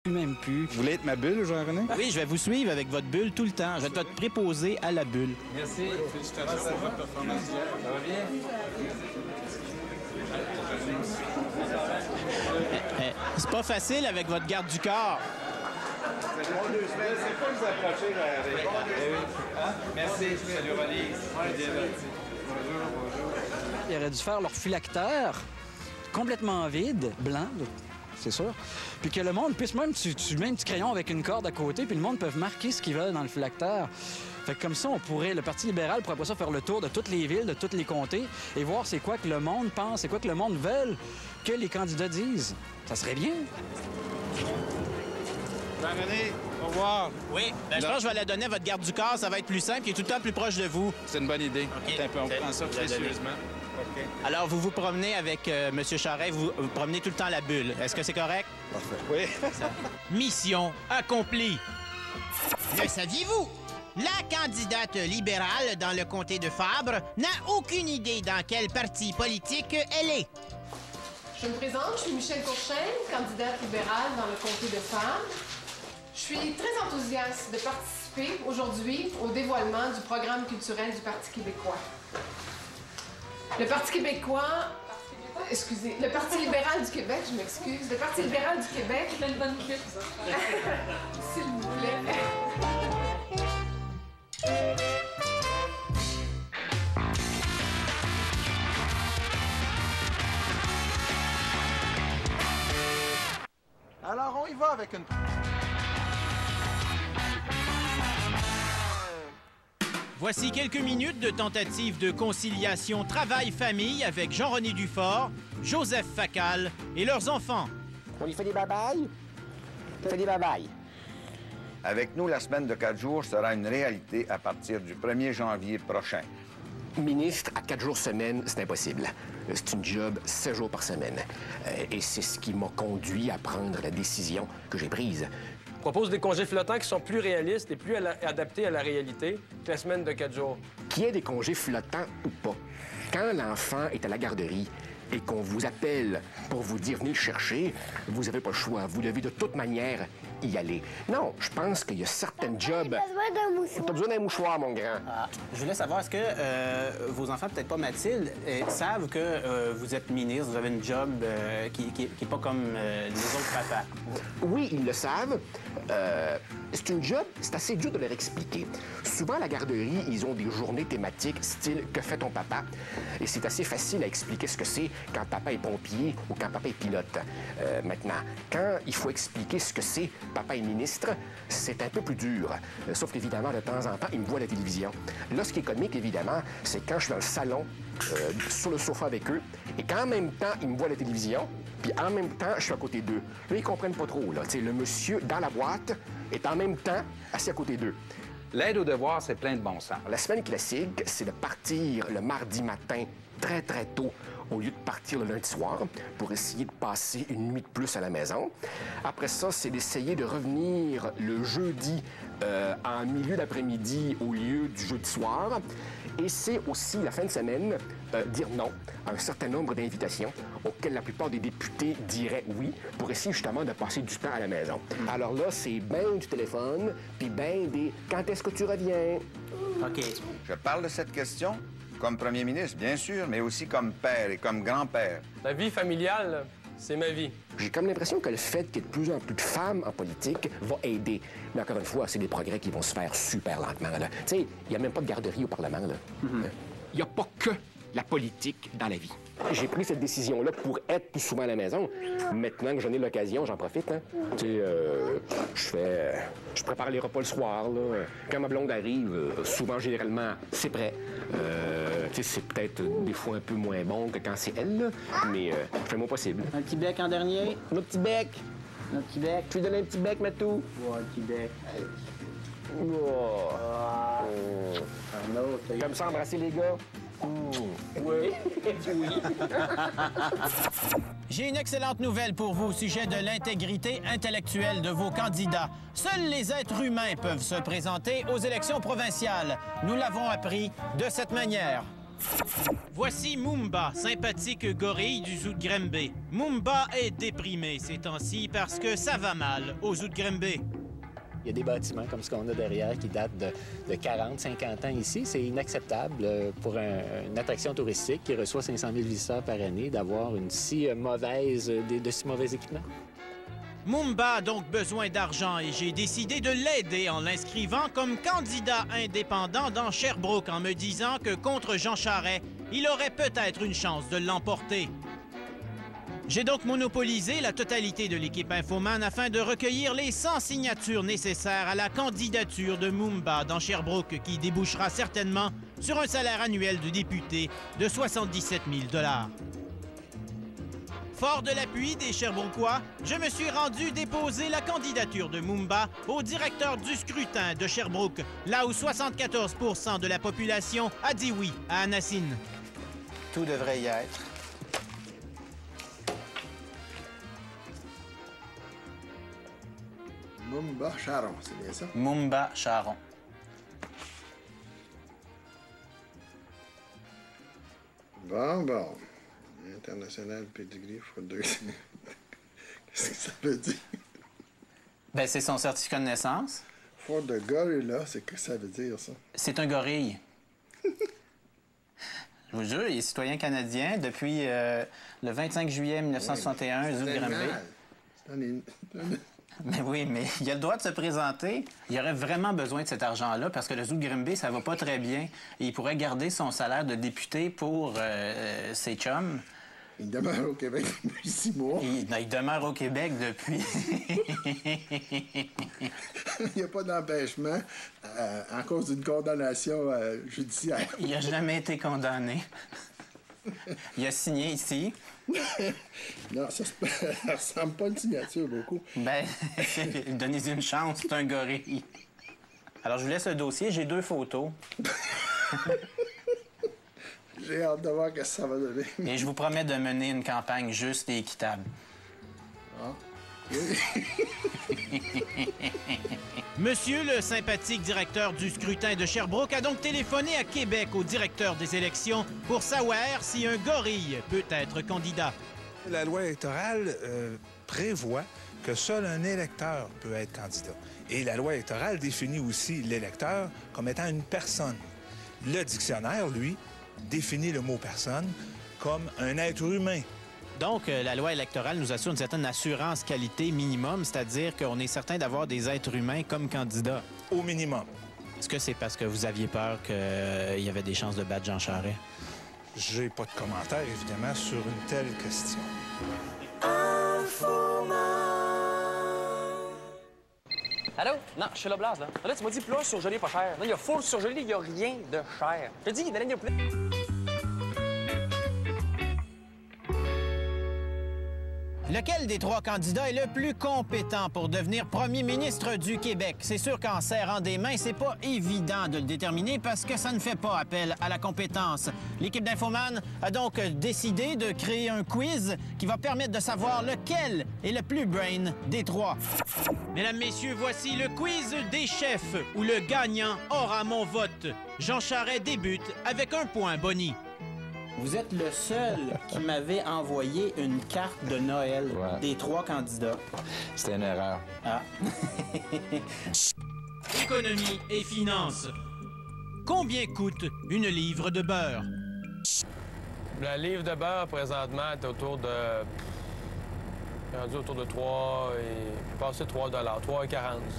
même plus. Vous voulez être ma bulle, Jean-René? Oui, je vais vous suivre avec votre bulle tout le temps. Je vais te préposer à la bulle. Merci. Félicitations pour votre performance hier. Ça va bien? C'est pas facile avec votre garde du corps. C'est pas vous approcher vers Merci. Salut, René. Bonjour. Ils auraient dû faire leur phylactère complètement vide, blanc, c'est sûr. Puis que le monde puisse même, tu mets un petit crayon avec une corde à côté, puis le monde peut marquer ce qu'ils veulent dans le phylactère. Fait que comme ça, le Parti libéral pourrait après ça faire le tour de toutes les villes, de tous les comtés, et voir c'est quoi que le monde pense, c'est quoi que le monde veut que les candidats disent. Ça serait bien. Jean-René, au revoir. Oui, je pense que je vais la donner à votre garde du corps. Ça va être plus simple. Il est tout le temps plus proche de vous. C'est une bonne idée. OK. On prend ça précieusement. OK. Alors, vous vous promenez avec M. Charest, vous promenez tout le temps la bulle. Est-ce que c'est correct? Parfait. Oui. Mission accomplie. Le saviez-vous? La candidate libérale dans le comté de Fabre n'a aucune idée dans quel parti politique elle est. Je me présente, je suis Michèle Courchaine, candidate libérale dans le comté de Fabre. Je suis très enthousiaste de participer aujourd'hui au dévoilement du programme culturel du Parti québécois. Le Parti québécois... Excusez, le Parti libéral du Québec, je m'excuse. Le Parti libéral du Québec... C'est une bonne clip, ça. S'il vous plaît. Alors, on y va avec une... Voici quelques minutes de tentative de conciliation travail-famille avec Jean-René Dufort, Joseph Facal et leurs enfants. On y fait des babayes? On fait des babayes. Avec nous, la semaine de 4 jours sera une réalité à partir du 1er janvier prochain. Ministre, à 4 jours semaine, c'est impossible. C'est une job 7 jours par semaine. Et c'est ce qui m'a conduit à prendre la décision que j'ai prise. Je propose des congés flottants qui sont plus réalistes et plus adaptés à la réalité que la semaine de 4 jours. Qu'il y ait des congés flottants ou pas, quand l'enfant est à la garderie et qu'on vous appelle pour vous dire venez le chercher, vous n'avez pas le choix. Vous devez de toute manière y aller. Non, je pense qu'il y a certaines jobs... T'as besoin d'un mouchoir. T'as besoin d'un mouchoir, mon grand. Je voulais savoir, est-ce que vos enfants, peut-être pas Mathilde, savent que vous êtes ministre, vous avez une job qui n'est pas comme les autres papas? Oui, ils le savent. C'est une job, c'est assez dur de leur expliquer. Souvent, à la garderie, ils ont des journées thématiques, style « Que fait ton papa? » Et c'est assez facile à expliquer ce que c'est quand papa est pompier ou quand papa est pilote. Maintenant, quand il faut expliquer ce que c'est papa est ministre, c'est un peu plus dur. Sauf qu'évidemment, de temps en temps, ils me voient à la télévision. Là, ce qui est comique, évidemment, c'est quand je suis dans le salon, sur le sofa avec eux, et qu'en même temps, ils me voient à la télévision, puis en même temps, je suis à côté d'eux. Là, ils comprennent pas trop, là. T'sais, le monsieur dans la boîte est en même temps assis à côté d'eux. L'aide aux devoirs, c'est plein de bon sens. La semaine classique, c'est de partir le mardi matin très, très tôt au lieu de partir le lundi soir pour essayer de passer une nuit de plus à la maison. Après ça, c'est d'essayer de revenir le jeudi en milieu d'après-midi au lieu du jeudi soir. Et c'est aussi, la fin de semaine, dire non à un certain nombre d'invitations auxquelles la plupart des députés diraient oui pour essayer justement de passer du temps à la maison. Alors là, c'est bien du téléphone, puis bien des « quand est-ce que tu reviens? » OK. Je parle de cette question comme premier ministre, bien sûr, mais aussi comme père et comme grand-père. La vie familiale, c'est ma vie. J'ai comme l'impression que le fait qu'il y ait de plus en plus de femmes en politique va aider. Mais encore une fois, c'est des progrès qui vont se faire super lentement. Tu sais, il n'y a même pas de garderie au Parlement. Il n'y a pas que la politique dans la vie. J'ai pris cette décision-là pour être plus souvent à la maison. Maintenant que j'en ai l'occasion, j'en profite. Hein. Tu sais, je prépare les repas le soir. Là. Quand ma blonde arrive, souvent, généralement, c'est prêt. Tu sais, c'est peut-être des fois un peu moins bon que quand c'est elle, là, mais je fais mon possible. Un petit bec en dernier? Notre petit bec. Un petit bec? Tu lui donnes un petit bec, Matou? Ouais, un petit bec. Oh. Un autre. Comme ça, embrasser les gars. Oui. Oui. J'ai une excellente nouvelle pour vous au sujet de l'intégrité intellectuelle de vos candidats. Seuls les êtres humains peuvent se présenter aux élections provinciales. Nous l'avons appris de cette manière. Voici Mumba, sympathique gorille du zoo de Grimby. Mumba est déprimé ces temps-ci parce que ça va mal au zoo de Grimby. Il y a des bâtiments comme ce qu'on a derrière qui datent de 40, 50 ans ici. C'est inacceptable pour une attraction touristique qui reçoit 500 000 visiteurs par année d'avoir de si mauvais équipements. Mumba a donc besoin d'argent et j'ai décidé de l'aider en l'inscrivant comme candidat indépendant dans Sherbrooke en me disant que contre Jean Charest, il aurait peut-être une chance de l'emporter. J'ai donc monopolisé la totalité de l'équipe Infoman afin de recueillir les 100 signatures nécessaires à la candidature de Mumba dans Sherbrooke qui débouchera certainement sur un salaire annuel de député de 77 000 $. Fort de l'appui des Sherbrookois, je me suis rendu déposer la candidature de Mumba au directeur du scrutin de Sherbrooke, là où 74 % de la population a dit oui à Anassine. Tout devrait y être. Mumba Charon, c'est bien ça? Mumba Charon. Bon. International Pedigree for the... Qu'est-ce que ça veut dire? Ben, c'est son certificat de naissance. For the gorilla, c'est que ça veut dire, ça? C'est un gorille. Je vous jure, il est citoyen canadien depuis le 25 juillet 1961, zoo de Grimby. Mais oui, mais il a le droit de se présenter. Il aurait vraiment besoin de cet argent-là parce que le zoo de Grimby, ça va pas très bien. Et il pourrait garder son salaire de député pour ses chums. Il demeure au Québec depuis 6 mois. Il demeure au Québec depuis... Il n'y a pas d'empêchement en cause d'une condamnation judiciaire. Il n'a jamais été condamné. Il a signé ici. Non, ça ressemble pas à une signature beaucoup. Ben, donnez-y une chance, c'est un gorille. Alors, je vous laisse le dossier, j'ai 2 photos. J'ai hâte de voir ce que ça va donner. Et je vous promets de mener une campagne juste et équitable. Ah. Monsieur le sympathique directeur du scrutin de Sherbrooke a donc téléphoné à Québec au directeur des élections pour savoir si un gorille peut être candidat. La loi électorale prévoit que seul un électeur peut être candidat. Et la loi électorale définit aussi l'électeur comme étant une personne. Le dictionnaire, lui, définit le mot « personne » comme un être humain. Donc, la loi électorale nous assure une certaine assurance qualité minimum, c'est-à-dire qu'on est certain d'avoir des êtres humains comme candidats. Au minimum. Est-ce que c'est parce que vous aviez peur qu'il y avait des chances de battre Jean Charest? J'ai pas de commentaire, évidemment, sur une telle question. Allô? Non, je suis le Blase, là. Là, tu m'as dit poulet surgelé pas cher. Là, il y a full surgelé, il n'y a rien de cher. Je te dis, il y a poulet. Lequel des 3 candidats est le plus compétent pour devenir premier ministre du Québec? C'est sûr qu'en serrant des mains, c'est pas évident de le déterminer parce que ça ne fait pas appel à la compétence. L'équipe d'Infoman a donc décidé de créer un quiz qui va permettre de savoir lequel est le plus brain des 3. Mesdames, Messieurs, voici le quiz des chefs où le gagnant aura mon vote. Jean Charest débute avec 1 point, Bonnie. Vous êtes le seul qui m'avait envoyé une carte de Noël des 3 candidats. C'était une erreur. Ah. Économie et finances. Combien coûte une livre de beurre? Le livre de beurre, présentement, est autour de... rendu autour de 3 et... passé 3 $, 3,40 $.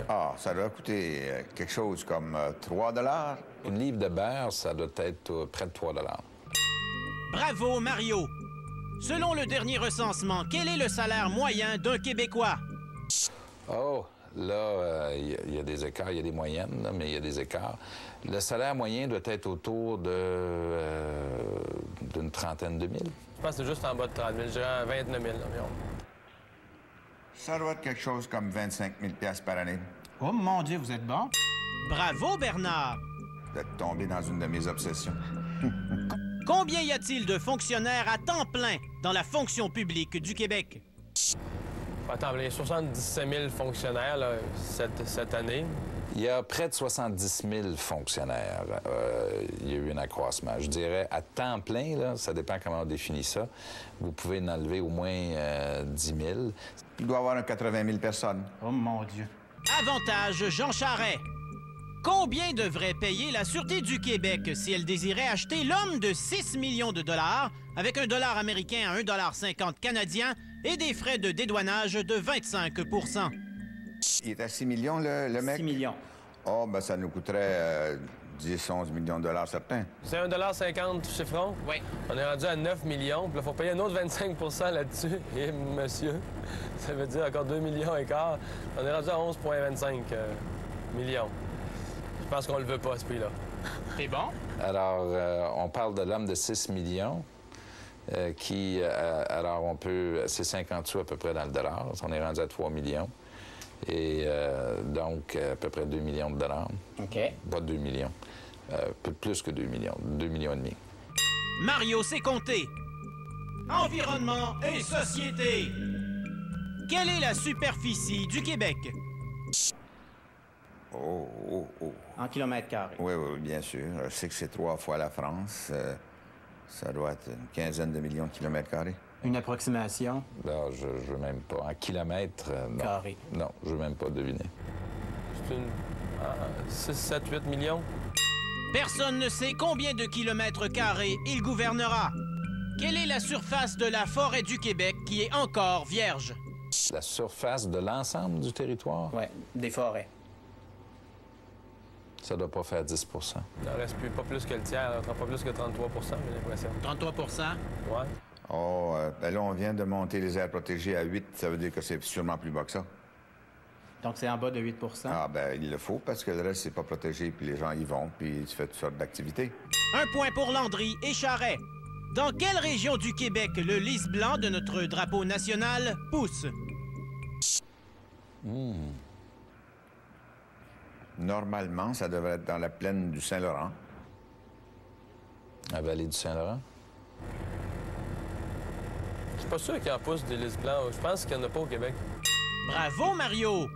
Ah, ça doit coûter quelque chose comme 3 $. Une livre de beurre, ça doit être près de 3 $. Bravo, Mario! Selon le dernier recensement, quel est le salaire moyen d'un Québécois? Oh, là, il y a des écarts, il y a des moyennes, là, mais il y a des écarts. Le salaire moyen doit être autour d'une trentaine de mille. Je pense que c'est juste en bas de 30 000, je dirais 29 000 environ. Ça doit être quelque chose comme 25 000 $ par année. Oh mon Dieu, vous êtes bon. Bravo, Bernard! Vous êtes tombé dans une de mes obsessions. Combien y a-t-il de fonctionnaires à temps plein dans la fonction publique du Québec? Attends, il y a 77 000 fonctionnaires là, cette année. Il y a près de 70 000 fonctionnaires. Il y a eu un accroissement. Je dirais à temps plein, là, ça dépend comment on définit ça. Vous pouvez en enlever au moins 10 000. Il doit y avoir 80 000 personnes. Oh mon Dieu. Avantage Jean Charest. Combien devrait payer la Sûreté du Québec si elle désirait acheter l'homme de 6 millions de dollars avec $1 américain à 1,50 $ canadien et des frais de dédouanage de 25 %? Il est à 6 millions, le mec? 6 millions. Oh, ben ça nous coûterait 10-11 millions de dollars certains. C'est 1,50 $, chiffron? Oui. On est rendu à 9 millions, puis là, il faut payer un autre 25 % là-dessus. Et monsieur, ça veut dire encore 2 millions et quart. On est rendu à 11,25 millions. Je pense qu'on le veut pas, ce prix-là. C'est bon? Alors, on parle de l'homme de 6 millions qui, alors on peut, c'est 50 sous à peu près dans le dollar. On est rendu à 3 millions. Et donc, à peu près 2 millions de dollars. OK. Pas 2 millions. Peu plus que 2 millions. 2 millions et demi. Mario sait compter. Environnement et société. Quelle est la superficie du Québec? Oh. En kilomètres carrés. Oui, bien sûr. Je sais que c'est 3 fois la France. Ça doit être une quinzaine de millions de kilomètres carrés. Une approximation? Là, je veux même pas. En kilomètres, non. Carré. Non, je veux même pas deviner. C'est une 6, 7, 8 millions. Personne ne sait combien de kilomètres carrés il gouvernera. Quelle est la surface de la forêt du Québec qui est encore vierge? La surface de l'ensemble du territoire? Oui, des forêts. Ça doit pas faire 10 Il n'en reste plus, pas plus que le tiers. Pas plus que 33 % j'ai l'impression. 33 Ouais. Oh, ben là, on vient de monter les aires protégées à 8. Ça veut dire que c'est sûrement plus bas que ça. Donc, c'est en bas de 8 %? Ah, ben il le faut parce que le reste, c'est pas protégé. Puis les gens y vont, puis tu fais toutes sortes d'activités. Un point pour Landry et Charest. Dans quelle région du Québec le lys blanc de notre drapeau national pousse? Normalement, ça devrait être dans la plaine du Saint-Laurent. La vallée du Saint-Laurent? Je suis pas sûr qu'il en pousse des lys blancs. Je pense qu'il n'y en a pas au Québec. Bravo, Mario!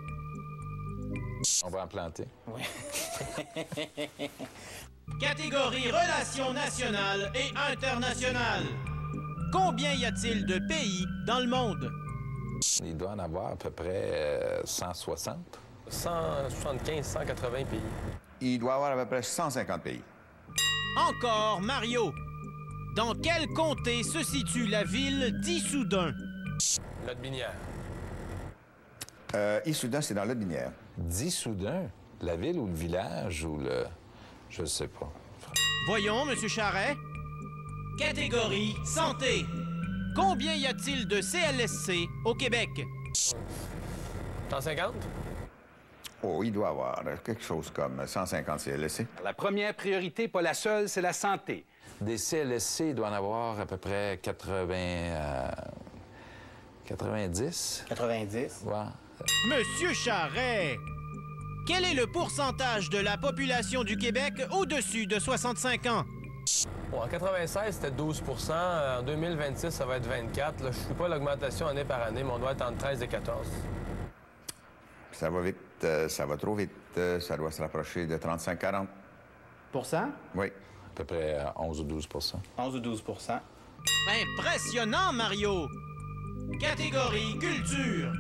On va en planter. Oui. Catégorie Relations nationales et internationales. Combien y a-t-il de pays dans le monde? Il doit en avoir à peu près 160. 175, 180 pays. Il doit y avoir à peu près 150 pays. Encore Mario. Dans quel comté se situe la ville d'Issoudun? Lotbinière. Issoudun, c'est dans l'Aude-Binière. d'Issoudun? La ville ou le village ou le... Je sais pas. Voyons, Monsieur Charest. Catégorie santé. Combien y a-t-il de CLSC au Québec? 150? Oh, il doit y avoir quelque chose comme 150 CLSC. La première priorité, pas la seule, c'est la santé. Des CLSC, il doit en avoir à peu près 90. 90? Ouais. Monsieur Charest, quel est le pourcentage de la population du Québec au-dessus de 65 ans? Bon, en 96, c'était 12 %. En 2026, ça va être 24 %. Là, je ne suis pas l'augmentation année par année, mais on doit être entre 13 et 14. Ça va vite, ça va trop vite. Ça doit se rapprocher de 35-40. Pourcent? Oui. À peu près 11 ou 12 11 ou 12 %. Impressionnant, Mario! Catégorie culture.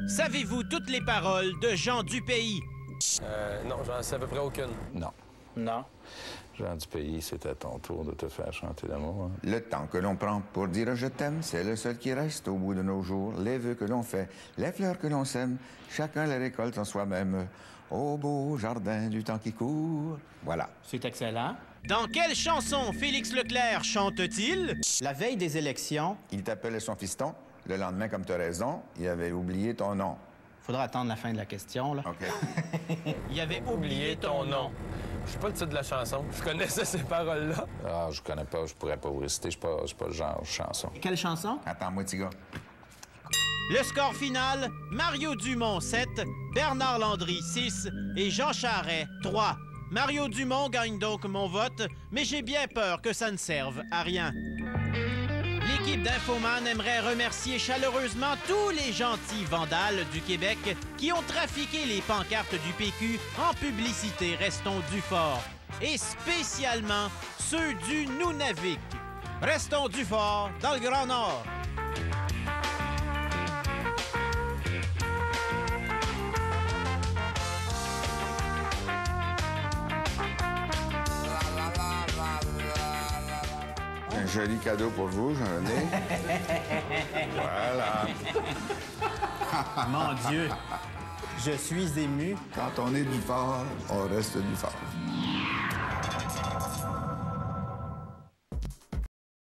Savez-vous toutes les paroles de Jean Dupays? Non, j'en sais à peu près aucune. Non. Non. Jean Dupays, c'est à ton tour de te faire chanter l'amour. Hein? Le temps que l'on prend pour dire je t'aime, c'est le seul qui reste au bout de nos jours. Les vœux que l'on fait, les fleurs que l'on sème, chacun les récolte en soi-même. Au beau jardin du temps qui court. Voilà. C'est excellent. Dans quelle chanson Félix Leclerc chante-t-il? La veille des élections, Il t'appelait son fiston. Le lendemain, comme tu as raison, il avait oublié ton nom. faudra attendre la fin de la question, là. OK. Il avait oublié ton nom. Je sais pas le titre de la chanson. Je connaissais ces paroles-là. Ah, je connais pas, je pourrais pas vous réciter. Je suis pas le genre chanson. Quelle chanson? Attends-moi, petit gars. Le score final, Mario Dumont 7, Bernard Landry 6 et Jean Charest 3. Mario Dumont gagne donc mon vote, mais j'ai bien peur que ça ne serve à rien. L'équipe L'équipe d'Infoman aimerait remercier chaleureusement tous les gentils vandales du Québec qui ont trafiqué les pancartes du PQ en publicité Restons du Fort. Et spécialement ceux du Nunavik. Restons du Fort dans le Grand Nord. Un joli cadeau pour vous, Jean-René. Voilà. Mon Dieu, je suis ému. Quand on est du fort, on reste du fort.